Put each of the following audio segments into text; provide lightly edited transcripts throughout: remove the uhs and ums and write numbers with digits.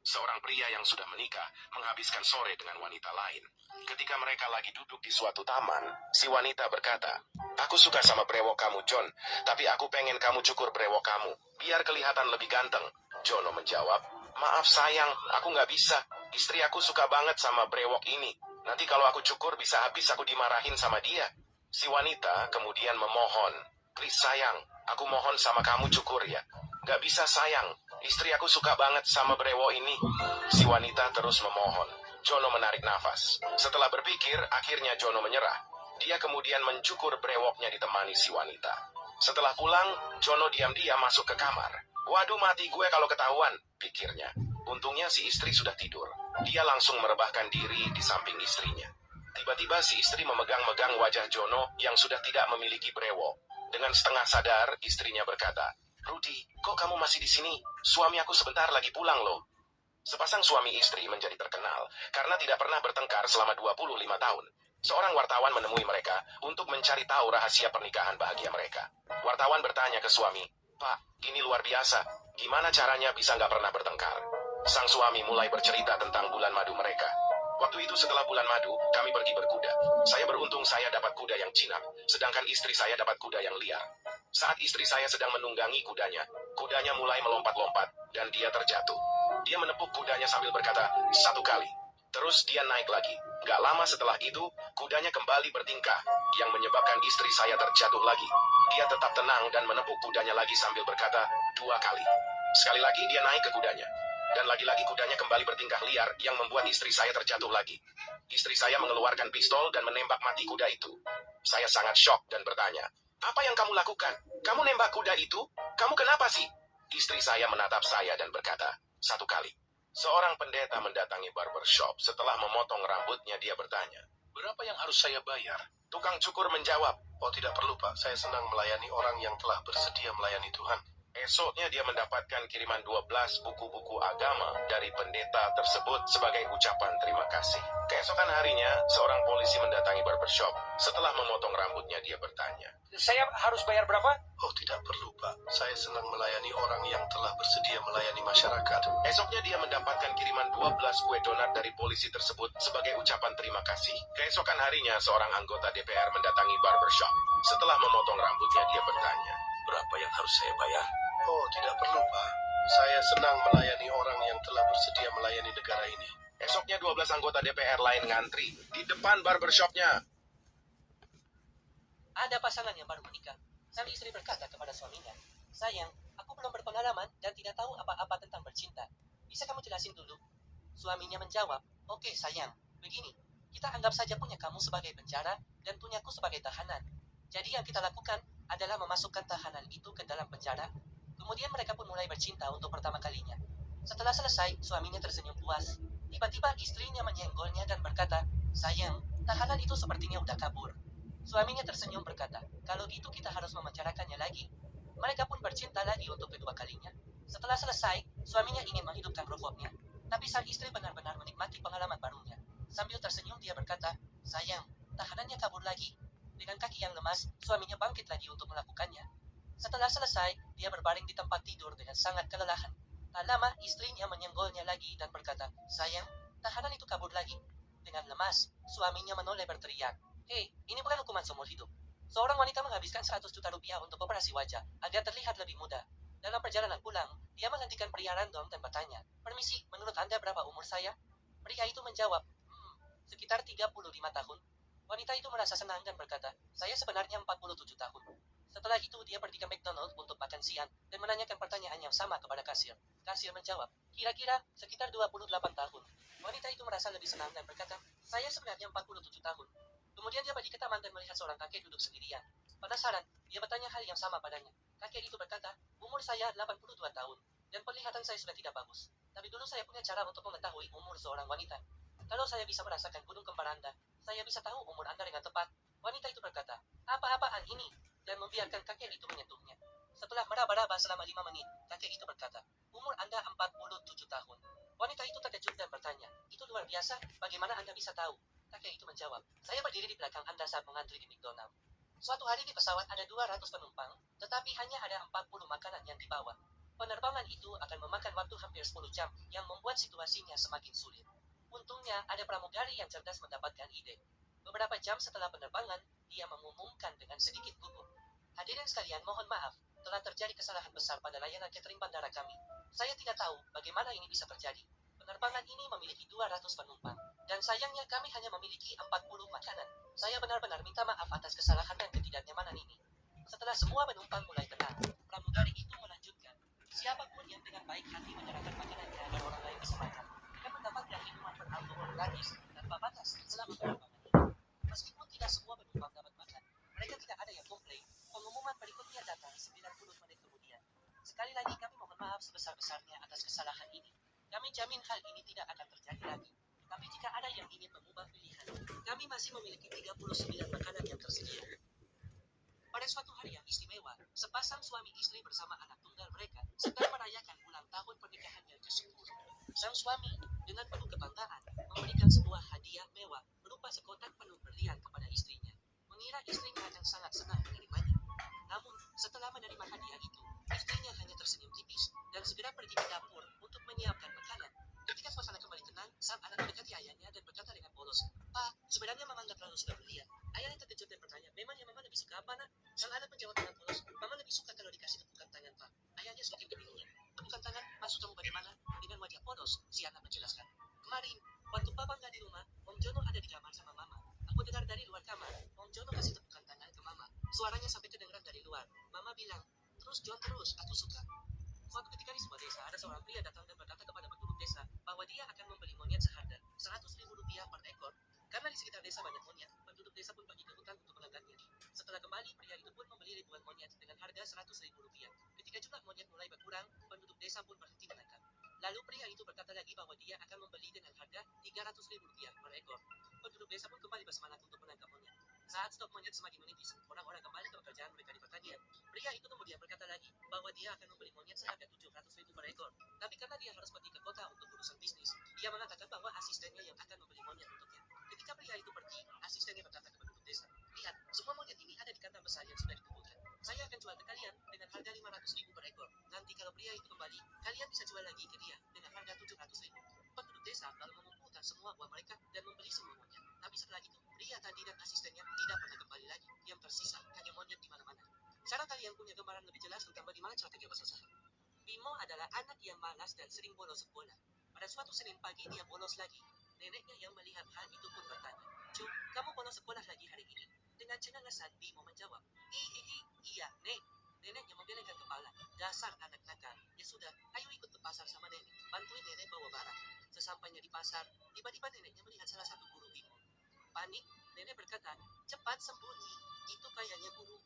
Seorang pria yang sudah menikah menghabiskan sore dengan wanita lain. Ketika mereka lagi duduk di suatu taman, si wanita berkata, "Aku suka sama brewok kamu, John, tapi aku pengen kamu cukur brewok kamu, biar kelihatan lebih ganteng." Jono menjawab, "Maaf sayang, aku nggak bisa. Istri aku suka banget sama brewok ini. Nanti kalau aku cukur bisa habis aku dimarahin sama dia." Si wanita kemudian memohon, "Please sayang, aku mohon sama kamu cukur ya." "Gak bisa sayang, istri aku suka banget sama brewo ini." Si wanita terus memohon. Jono menarik nafas. Setelah berpikir, akhirnya Jono menyerah. Dia kemudian mencukur brewoknya ditemani si wanita. Setelah pulang, Jono diam-diam masuk ke kamar. "Waduh, mati gue kalau ketahuan," pikirnya. Untungnya si istri sudah tidur. Dia langsung merebahkan diri di samping istrinya. Tiba-tiba si istri memegang-megang wajah Jono yang sudah tidak memiliki brewok. Dengan setengah sadar, istrinya berkata, "Rudy, kok kamu masih di sini? Suami aku sebentar lagi pulang loh." Sepasang suami istri menjadi terkenal karena tidak pernah bertengkar selama 25 tahun. Seorang wartawan menemui mereka untuk mencari tahu rahasia pernikahan bahagia mereka. Wartawan bertanya ke suami, "Pak, ini luar biasa. Gimana caranya bisa nggak pernah bertengkar?" Sang suami mulai bercerita tentang bulan madu mereka. "Waktu itu setelah bulan madu, kami pergi berkuda. Saya beruntung saya dapat kuda yang jinak, sedangkan istri saya dapat kuda yang liar. Saat istri saya sedang menunggangi kudanya, kudanya mulai melompat-lompat, dan dia terjatuh. Dia menepuk kudanya sambil berkata, 'Satu kali.' Terus dia naik lagi. Gak lama setelah itu, kudanya kembali bertingkah, yang menyebabkan istri saya terjatuh lagi. Dia tetap tenang dan menepuk kudanya lagi sambil berkata, 'Dua kali.' Sekali lagi dia naik ke kudanya. Dan lagi-lagi kudanya kembali bertingkah liar yang membuat istri saya terjatuh lagi. Istri saya mengeluarkan pistol dan menembak mati kuda itu. Saya sangat syok dan bertanya, 'Apa yang kamu lakukan? Kamu nembak kuda itu? Kamu kenapa sih?' Istri saya menatap saya dan berkata, 'Satu kali.'" Seorang pendeta mendatangi barbershop. Setelah memotong rambutnya, dia bertanya, "Berapa yang harus saya bayar?" Tukang cukur menjawab, "Oh, tidak perlu, Pak. Saya senang melayani orang yang telah bersedia melayani Tuhan." Esoknya dia mendapatkan kiriman 12 buku-buku agama dari pendeta tersebut sebagai ucapan terima kasih. Keesokan harinya, seorang polisi mendatangi barbershop. Setelah memotong rambutnya, dia bertanya, "Saya harus bayar berapa?" "Oh, tidak perlu, Pak. Saya senang melayani orang yang telah bersedia melayani masyarakat." Esoknya dia mendapatkan kiriman 12 kue donat dari polisi tersebut sebagai ucapan terima kasih. Keesokan harinya, seorang anggota DPR mendatangi barbershop. Setelah memotong rambutnya, dia bertanya, "Berapa yang harus saya bayar?" "Oh, tidak perlu, Pak. Saya senang melayani orang yang telah bersedia melayani negara ini." Esoknya 12 anggota DPR lain ngantri di depan barbershopnya. Ada pasangan yang baru menikah. Sang istri berkata kepada suaminya, "Sayang, aku belum berpengalaman dan tidak tahu apa-apa tentang bercinta. Bisa kamu jelasin dulu?" Suaminya menjawab, "Oke sayang, begini. Kita anggap saja punya kamu sebagai penjara dan punyaku sebagai tahanan. Jadi yang kita lakukan adalah memasukkan tahanan itu ke dalam penjara. Kemudian mereka pun mulai bercinta untuk pertama kalinya." Setelah selesai, suaminya tersenyum puas. Tiba-tiba istrinya menyenggolnya dan berkata, "Sayang, tahanan itu sepertinya udah kabur." Suaminya tersenyum berkata, "Kalau gitu kita harus memenjarakannya lagi." Mereka pun bercinta lagi untuk kedua kalinya. Setelah selesai, suaminya ingin menghidupkan robotnya. Tapi sang istri benar-benar menikmati pengalaman barunya. Sambil tersenyum dia berkata, "Sayang, tahanannya kabur lagi." Dengan kaki yang lemas, suaminya bangkit lagi untuk melakukannya. Setelah selesai, dia berbaring di tempat tidur dengan sangat kelelahan. Tak lama, istrinya menyenggolnya lagi dan berkata, "Sayang, tahanan itu kabur lagi." Dengan lemas, suaminya menoleh berteriak, "Hei, ini bukan hukuman seumur hidup. Seorang wanita menghabiskan 100 juta rupiah untuk operasi wajah agar terlihat lebih muda." Dalam perjalanan pulang, dia menghentikan pria random dan bertanya, "Permisi, menurut Anda berapa umur saya?" Pria itu menjawab, sekitar 35 tahun." Wanita itu merasa senang dan berkata, "Saya sebenarnya 47 tahun." Setelah itu dia pergi ke McDonald untuk makan siang dan menanyakan pertanyaan yang sama kepada kasir. Kasir menjawab, "Kira-kira sekitar 28 tahun." Wanita itu merasa lebih senang dan berkata, "Saya sebenarnya 47 tahun." Kemudian dia pergi ke taman dan melihat seorang kakek duduk sendirian. Penasaran, dia bertanya hal yang sama padanya. Kakek itu berkata, "Umur saya 82 tahun, dan penglihatan saya sudah tidak bagus. Tapi dulu saya punya cara untuk mengetahui umur seorang wanita. Kalau saya bisa merasakan gunung kembar Anda, saya bisa tahu umur Anda dengan tepat." Wanita itu berkata, "Apa-apaan ini?" dan membiarkan kakek itu menyentuhnya. Setelah meraba-raba selama 5 menit, kakek itu berkata, "Umur Anda 47 tahun." Wanita itu terkejut dan bertanya, "Itu luar biasa, bagaimana Anda bisa tahu?" Kakek itu menjawab, "Saya berdiri di belakang Anda saat mengantri di McDonald. Suatu hari di pesawat ada 200 penumpang, tetapi hanya ada 40 makanan yang dibawa. Penerbangan itu akan memakan waktu hampir 10 jam, yang membuat situasinya semakin sulit. Untungnya, ada pramugari yang cerdas mendapatkan ide. Beberapa jam setelah penerbangan, dia mengumumkan dengan sedikit gugup. Hadirin sekalian, mohon maaf, telah terjadi kesalahan besar pada layanan catering bandara kami. Saya tidak tahu bagaimana ini bisa terjadi. Penerbangan ini memiliki 200 penumpang, dan sayangnya kami hanya memiliki 40 makanan. Saya benar-benar minta maaf atas kesalahan dan ketidaknyamanan ini. Setelah semua penumpang mulai tenang, pramugari itu melanjutkan. Siapapun yang dengan baik hati menyerahkan makanannya agar orang lain bisa makan, akan mendapatkan minuman beralkohol gratis tanpa batas selama penerbangan ini. Meskipun tidak semua penumpang dapat makan, mereka tidak ada yang komplain. Pengumuman berikutnya datang 90 menit kemudian. Sekali lagi kami mohon maaf sebesar-besarnya atas kesalahan ini. Kami jamin hal ini tidak akan terjadi lagi. Tapi jika ada yang ingin mengubah pilihan, kami masih memiliki 39 makanan yang tersedia. Pada suatu hari yang istimewa, sepasang suami istri bersama anak tunggal mereka sedang merayakan ulang tahun pernikahannya ke-10. Sang suami, dengan penuh kebanggaan, memberikan sebuah hadiah mewah berupa sekotak penuh berlian kepada istrinya, mengira istrinya akan sangat senang menerimanya. Namun, setelah menerima hadiah itu, istrinya hanya tersenyum tipis dan segera pergi ke dapur untuk menyiapkan makanan. Ketika suasana kembali tenang, sang anak mendekati ayahnya dan berkata dengan polos, "Pak, sebenarnya Mama nggak terlalu suka berlian." Ayahnya terkejut dan bertanya, "Memangnya Mama lebih suka apa, Nak?" Sang anak menjawab dengan polos, "Mama lebih suka kalau dikasih tepukan tangan, Pak." Ayahnya semakin kebingungan. "Tepukan tangan? Maksud kamu bagaimana?" Dengan wajah polos, si anak menjelaskan, "Kemarin, waktu Papa nggak di rumah, Om Jono ada di kamar sama Mama. Aku dengar dari luar kamar, Om Jono kasih tepukan tangan ke Mama. Suaranya sampai kedengeran dari luar. Mama bilang, 'Terus John terus, aku suka.'" Suatu ketika di sebuah desa, ada seorang pria datang dan berkata kepada penduduk desa bahwa dia akan membeli monyet seharga 100.000 rupiah per ekor. Karena di sekitar desa banyak monyet, penduduk desa pun pergi ke hutan untuk menangkapnya. Setelah kembali, pria itu pun membeli ribuan monyet dengan harga 100.000 rupiah. Ketika jumlah monyet mulai berkurang, penduduk desa pun berhenti menangkap. Lalu pria itu berkata lagi bahwa dia akan membeli dengan harga 300.000 rupiah per ekor. Penduduk desa pun kembali bersemangat untuk menangkap monyet. Saat stok monyet semakin menipis, orang-orang kembali ke pekerjaan mereka di pertanian. Pria itu kemudian berkata lagi bahwa dia akan membeli monyet seharga 700.000 per ekor. Tapi karena dia harus pergi ke kota untuk urusan bisnis, dia mengatakan bahwa asistennya yang akan membeli monyet untuknya. Ketika pria itu pergi, asistennya berkata ke penduduk desa, "Lihat, semua monyet ini ada di kandang besar yang sudah dikumpulkan. Saya akan jual ke kalian dengan harga 500.000 per ekor. Nanti kalau pria itu kembali, kalian bisa jual lagi ke dia dengan harga 700.000. Penduduk desa lalu mengumpulkan semua uang mereka dan membeli semua monyet. Tapi setelah itu, pria tadi dan asistennya tidak pernah kembali lagi. Yang tersisa hanya monyet di mana-mana. Sekarang kalian punya gambaran lebih jelas tentang bagaimana cara kerja bahasa saham. Bimo adalah anak yang malas dan sering bolos sekolah. Pada suatu Senin pagi dia bolos lagi. Neneknya yang melihat hal itu pun bertanya, "Cu, kamu bolos sekolah lagi hari ini?" Dengan cengengesan Bimo menjawab, "Hihihi, iya, Nek." Neneknya membelengkan kepala. "Dasar anak nakal. Ya sudah, ayo ikut ke pasar sama nenek. Bantuin nenek bawa barang." Sesampainya di pasar, tiba-tiba neneknya melihat salah satu guru Bimo. Panik, nenek berkata, "Cepat sembunyi, itu kayaknya guru.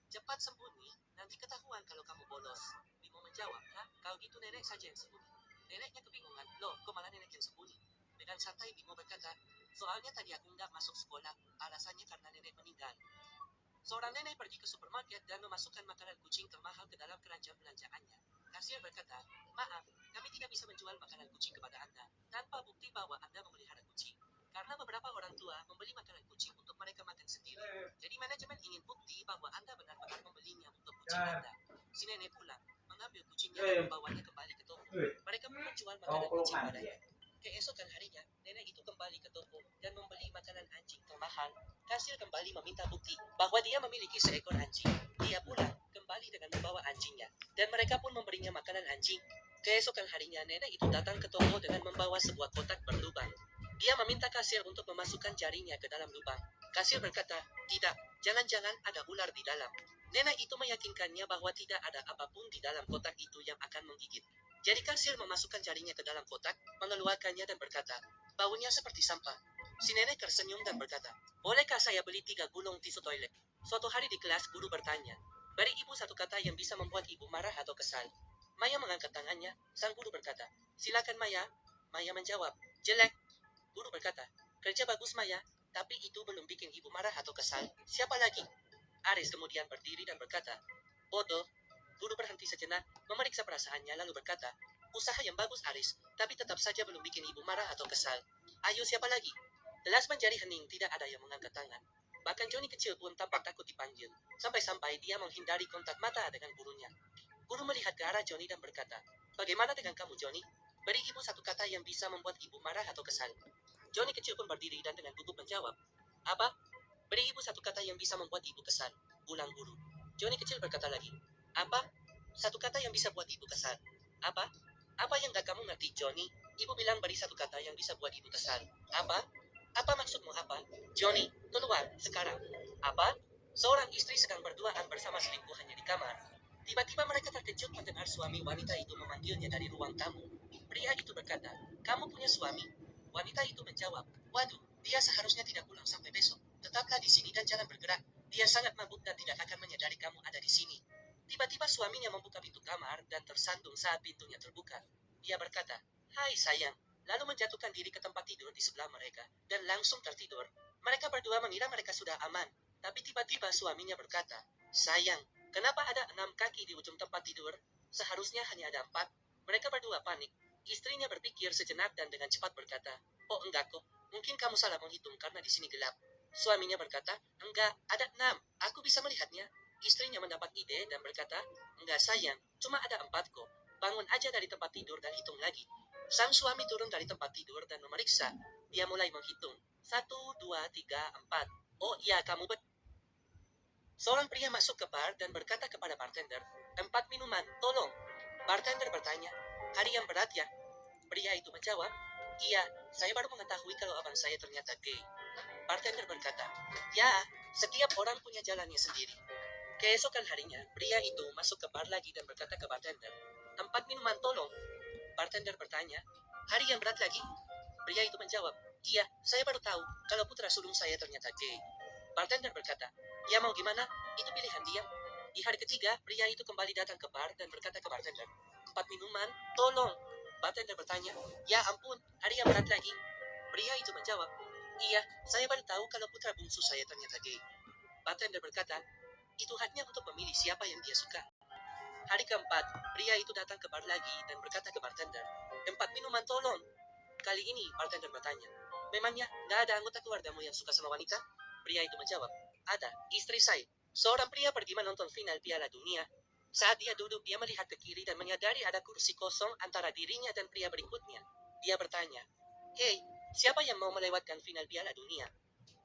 Cepat sembunyi, nanti ketahuan kalau kamu bolos." Bimo menjawab, "Hah, kau gitu nenek saja yang sembunyi." Neneknya kebingungan, "Loh, kok malah nenek yang sembunyi?" Dengan santai Bimo berkata, "Soalnya tadi aku nggak masuk sekolah, alasannya karena nenek meninggal." Seorang nenek pergi ke supermarket dan memasukkan makanan kucing termahal ke dalam keranjang belanjaannya. Kasir berkata, "Maaf, kami tidak bisa menjual makanan kucing kepada Anda tanpa bukti bahwa Anda memelihara kucing. Karena beberapa orang tua membeli makanan kucing untuk mereka makan sendiri. Jadi manajemen ingin bukti bahwa Anda benar-benar membelinya untuk kucing Anda." Si nenek pulang, mengambil kucingnya dan membawanya kembali ke toko. Mereka pun menjual makanan kucing padanya. Keesokan harinya, nenek itu kembali ke toko dan membeli makanan anjing termahal. Kasir kembali meminta bukti bahwa dia memiliki seekor anjing. Dia pulang, kembali dengan membawa anjingnya, dan mereka pun memberinya makanan anjing. Keesokan harinya, nenek itu datang ke toko dengan membawa sebuah kotak berlubang. Dia meminta kasir untuk memasukkan jarinya ke dalam lubang. Kasir berkata, "Tidak, jangan-jangan ada ular di dalam." Nenek itu meyakinkannya bahwa tidak ada apapun di dalam kotak itu yang akan menggigit. Jadi kasir memasukkan jarinya ke dalam kotak, mengeluarkannya dan berkata, "Baunya seperti sampah." Si nenek tersenyum dan berkata, "Bolehkah saya beli 3 gulung tisu toilet?" Suatu hari di kelas, guru bertanya, "Beri ibu satu kata yang bisa membuat ibu marah atau kesal." Maya mengangkat tangannya. Sang guru berkata, "Silakan Maya." Maya menjawab, "Jelek." Guru berkata, "Kerja bagus Maya, tapi itu belum bikin ibu marah atau kesal. Siapa lagi?" Aris kemudian berdiri dan berkata, "Bodoh." Guru berhenti sejenak, memeriksa perasaannya lalu berkata, "Usaha yang bagus Aris, tapi tetap saja belum bikin ibu marah atau kesal. Ayo siapa lagi?" Kelas menjadi hening, tidak ada yang mengangkat tangan. Bahkan Johnny kecil pun tampak takut dipanggil, sampai-sampai dia menghindari kontak mata dengan gurunya. Guru melihat ke arah Johnny dan berkata, "Bagaimana dengan kamu, Johnny? Beri ibu satu kata yang bisa membuat ibu marah atau kesal." Johnny kecil pun berdiri dan dengan gugup menjawab, "Apa? Beri ibu satu kata yang bisa membuat ibu kesal," ulang guru. Johnny kecil berkata lagi, "Apa? Satu kata yang bisa buat ibu kesal. Apa? Apa yang gak kamu ngerti, Johnny? Ibu bilang beri satu kata yang bisa buat ibu kesal. Apa? Apa maksudmu apa? Johnny, keluar, sekarang." "Apa?" Seorang istri sedang berduaan bersama selingkuhannya di kamar. Tiba-tiba mereka terkejut mendengar suami wanita itu memanggilnya dari ruang tamu. Pria itu berkata, "Kamu punya suami?" Wanita itu menjawab, "Waduh, dia seharusnya tidak pulang sampai besok. Tetaplah di sini dan jangan bergerak. Dia sangat mabuk dan tidak akan menyadari kamu ada di sini." Tiba-tiba suaminya membuka pintu kamar dan tersandung saat pintunya terbuka. Dia berkata, "Hai sayang," lalu menjatuhkan diri ke tempat tidur di sebelah mereka dan langsung tertidur. Mereka berdua mengira mereka sudah aman, tapi tiba-tiba suaminya berkata, "Sayang, kenapa ada 6 kaki di ujung tempat tidur? Seharusnya hanya ada 4." Mereka berdua panik. Istrinya berpikir sejenak dan dengan cepat berkata, "Oh enggak kok, mungkin kamu salah menghitung karena di sini gelap." Suaminya berkata, "Enggak, ada 6. Aku bisa melihatnya." Istrinya mendapat ide dan berkata, "Enggak sayang, cuma ada 4 kok. Bangun aja dari tempat tidur dan hitung lagi." Sang suami turun dari tempat tidur dan memeriksa. Dia mulai menghitung. 1, 2, 3, 4. "Oh iya, kamu betul." Seorang pria masuk ke bar dan berkata kepada bartender, "4 minuman, tolong." Bartender bertanya, "Hari yang berat ya?" Pria itu menjawab, "Iya, saya baru mengetahui kalau abang saya ternyata gay." Bartender berkata, "Ya, setiap orang punya jalannya sendiri." Keesokan harinya, pria itu masuk ke bar lagi dan berkata ke bartender, "4 minuman tolong." Bartender bertanya, "Hari yang berat lagi?" Pria itu menjawab, "Iya, saya baru tahu kalau putra sulung saya ternyata gay." Bartender berkata, "Ya mau gimana? Itu pilihan dia." Di hari ketiga, pria itu kembali datang ke bar dan berkata ke bartender, "4 minuman, tolong." Bartender bertanya, "Ya ampun, hari yang berat lagi?" Pria itu menjawab, "Iya, saya baru tahu kalau putra bungsu saya ternyata gay." Bartender berkata, "Itu haknya untuk memilih siapa yang dia suka." Hari keempat, pria itu datang ke bar lagi dan berkata ke bartender, "4 minuman tolong." Kali ini, bartender bertanya, "Memangnya nggak ada anggota keluargamu yang suka sama wanita?" Pria itu menjawab, "Ada, istri saya." Seorang pria pergi menonton final Piala Dunia. Saat dia duduk, dia melihat ke kiri dan menyadari ada kursi kosong antara dirinya dan pria berikutnya. Dia bertanya, "Hei, siapa yang mau melewatkan final Piala Dunia?"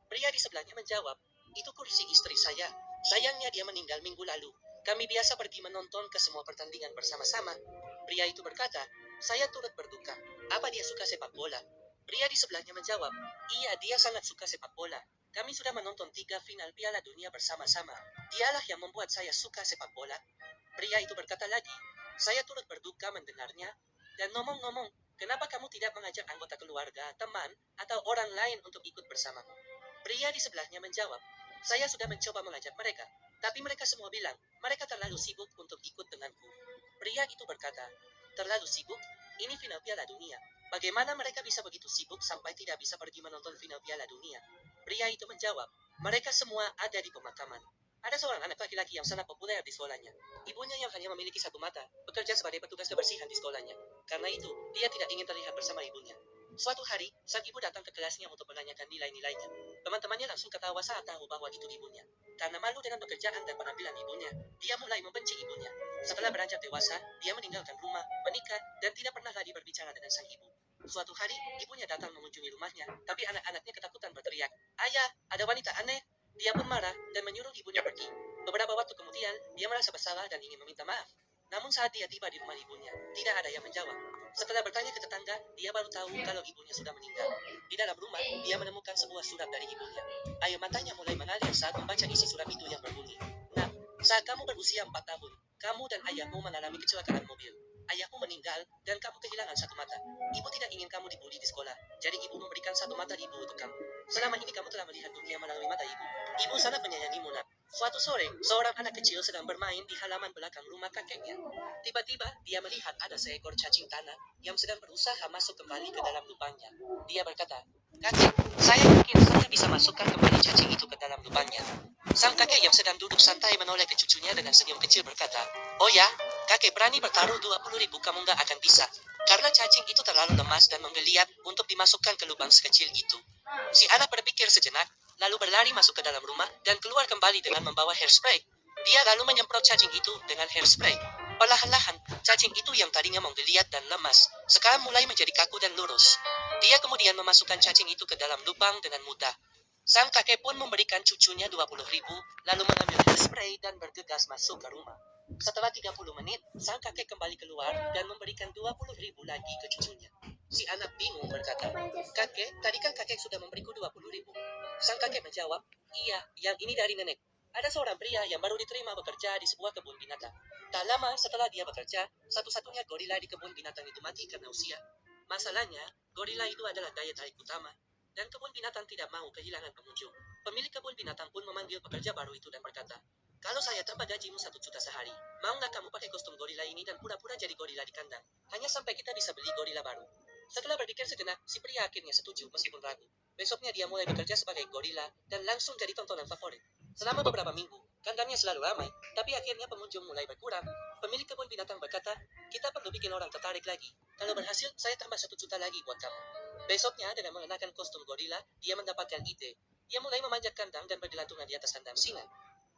Pria di sebelahnya menjawab, "Itu kursi istri saya. Sayangnya dia meninggal minggu lalu. Kami biasa pergi menonton ke semua pertandingan bersama-sama." Pria itu berkata, "Saya turut berduka. Apa dia suka sepak bola?" Pria di sebelahnya menjawab, "Iya, dia sangat suka sepak bola. Kami sudah menonton 3 final Piala Dunia bersama-sama. Dialah yang membuat saya suka sepak bola." Pria itu berkata lagi, "Saya turut berduka mendengarnya. Dan ngomong-ngomong, kenapa kamu tidak mengajak anggota keluarga, teman, atau orang lain untuk ikut bersamamu?" Pria di sebelahnya menjawab, "Saya sudah mencoba mengajak mereka, tapi mereka semua bilang, mereka terlalu sibuk untuk ikut denganku." Pria itu berkata, "Terlalu sibuk? Ini final Piala Dunia. Bagaimana mereka bisa begitu sibuk sampai tidak bisa pergi menonton final Piala Dunia?" Pria itu menjawab, "Mereka semua ada di pemakaman." Ada seorang anak laki-laki yang sangat populer di sekolahnya. Ibunya yang hanya memiliki satu mata, bekerja sebagai petugas kebersihan di sekolahnya. Karena itu, dia tidak ingin terlihat bersama ibunya. Suatu hari, sang ibu datang ke kelasnya untuk menanyakan nilai-nilainya. Teman-temannya langsung ketawa saat tahu bahwa itu ibunya. Karena malu dengan pekerjaan dan penampilan ibunya, dia mulai membenci ibunya. Setelah beranjak dewasa, dia meninggalkan rumah, menikah, dan tidak pernah lagi berbicara dengan sang ibu. Suatu hari, ibunya datang mengunjungi rumahnya, tapi anak-anaknya ketakutan berteriak, "Ayah, ada wanita aneh." Dia pun marah dan menyuruh ibunya pergi. Beberapa waktu kemudian, dia merasa bersalah dan ingin meminta maaf. Namun saat dia tiba di rumah ibunya, tidak ada yang menjawab. Setelah bertanya ke tetangga, dia baru tahu kalau ibunya sudah meninggal. Di dalam rumah, dia menemukan sebuah surat dari ibunya. Air matanya mulai mengalir saat membaca isi surat itu yang berbunyi, "Nak, saat kamu berusia 4 tahun, kamu dan ayahmu mengalami kecelakaan mobil. Ayahmu meninggal, dan kamu kehilangan satu mata. Ibu tidak ingin kamu dibully di sekolah, jadi ibu memberikan satu mata ibu untuk kamu. Selama ini kamu telah melihat dunia melalui mata ibu. Ibu sangat menyayangimu, nak." Suatu sore, seorang anak kecil sedang bermain di halaman belakang rumah kakeknya. Tiba-tiba, dia melihat ada seekor cacing tanah yang sedang berusaha masuk kembali ke dalam lubangnya. Dia berkata, "Kakek, saya yakin saya bisa masukkan kembali cacing itu ke dalam lubangnya." Sang kakek yang sedang duduk santai menoleh ke cucunya dengan senyum kecil berkata, "Oh ya, kakek berani bertaruh 20.000 kamu nggak akan bisa. Karena cacing itu terlalu lemas dan menggeliat untuk dimasukkan ke lubang sekecil itu." Si anak berpikir sejenak, lalu berlari masuk ke dalam rumah dan keluar kembali dengan membawa hairspray. Dia lalu menyemprot cacing itu dengan hairspray. Perlahan-lahan, cacing itu yang tadinya menggeliat dan lemas, sekarang mulai menjadi kaku dan lurus. Dia kemudian memasukkan cacing itu ke dalam lubang dengan mudah. Sang kakek pun memberikan cucunya 20.000, lalu mengambil hairspray dan bergegas masuk ke rumah. Setelah 30 menit, sang kakek kembali keluar dan memberikan 20.000 lagi ke cucunya. Si anak bingung berkata, "Kakek, tadi kan kakek sudah memberiku 20.000. Sang kakek menjawab, "Iya, yang ini dari nenek. Ada seorang pria yang baru diterima bekerja di sebuah kebun binatang. Tak lama setelah dia bekerja, satu-satunya gorila di kebun binatang itu mati karena usia. Masalahnya, gorila itu adalah daya tarik utama, dan kebun binatang tidak mau kehilangan pengunjung. Pemilik kebun binatang pun memanggil pekerja baru itu dan berkata, 'Kalau saya tambah gajimu 1 juta sehari, mau nggak kamu pakai kostum gorila ini dan pura-pura jadi gorila di kandang? Hanya sampai kita bisa beli gorila baru.' Setelah berpikir sejenak, si pria akhirnya setuju meskipun ragu. Besoknya dia mulai bekerja sebagai gorila dan langsung jadi tontonan favorit. Selama beberapa minggu, kandangnya selalu ramai, tapi akhirnya pengunjung mulai berkurang. Pemilik kebun binatang berkata, 'Kita perlu bikin orang tertarik lagi. Kalau berhasil, saya tambah 1 juta lagi buat kamu.' Besoknya, dengan mengenakan kostum gorila, dia mendapatkan ide. Dia mulai memanjat kandang dan bergelantungan di atas kandang singa.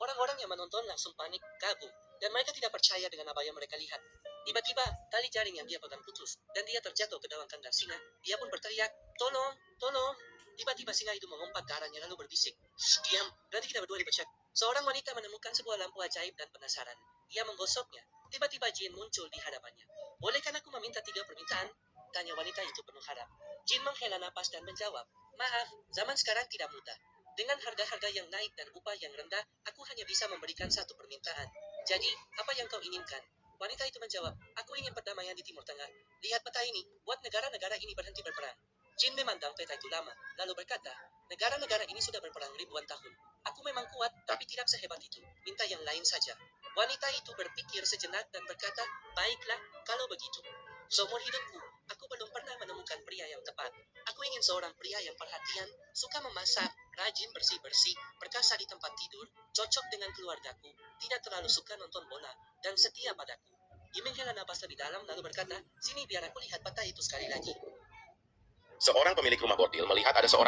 Orang-orang yang menonton langsung panik, kagum, dan mereka tidak percaya dengan apa yang mereka lihat. Tiba-tiba, tali jaring yang dia pegang putus, dan dia terjatuh ke dalam kandang singa. Dia pun berteriak, 'Tolong, tolong!' Tiba-tiba singa itu mengumpat ke arahnya lalu berbisik, 'Shh, diam, nanti kita berdua dipecek.' Seorang wanita menemukan sebuah lampu ajaib dan penasaran. Ia menggosoknya. Tiba-tiba jin muncul di hadapannya. 'Bolehkan aku meminta 3 permintaan?' tanya wanita itu penuh harap. Jin menghela napas dan menjawab, 'Maaf, zaman sekarang tidak mudah. Dengan harga-harga yang naik dan upah yang rendah, aku hanya bisa memberikan 1 permintaan. Jadi, apa yang kau inginkan?' Wanita itu menjawab, 'Aku ingin perdamaian di Timur Tengah. Lihat peta ini, buat negara-negara ini berhenti berperang.' Jin memandang peta itu lama, lalu berkata, 'Negara-negara ini sudah berperang ribuan tahun. Aku memang kuat, tapi tidak sehebat itu. Minta yang lain saja.' Wanita itu berpikir sejenak dan berkata, 'Baiklah, kalau begitu. Seumur hidupku, aku belum pernah menemukan pria yang tepat. Aku ingin seorang pria yang perhatian, suka memasak, rajin bersih-bersih, perkasa di tempat tidur, cocok dengan keluargaku, tidak terlalu suka nonton bola, dan setia padaku.' Jin menghela napas lebih dalam lalu berkata, 'Sini biar aku lihat peta itu sekali lagi.' Seorang pemilik rumah bordil melihat ada seorang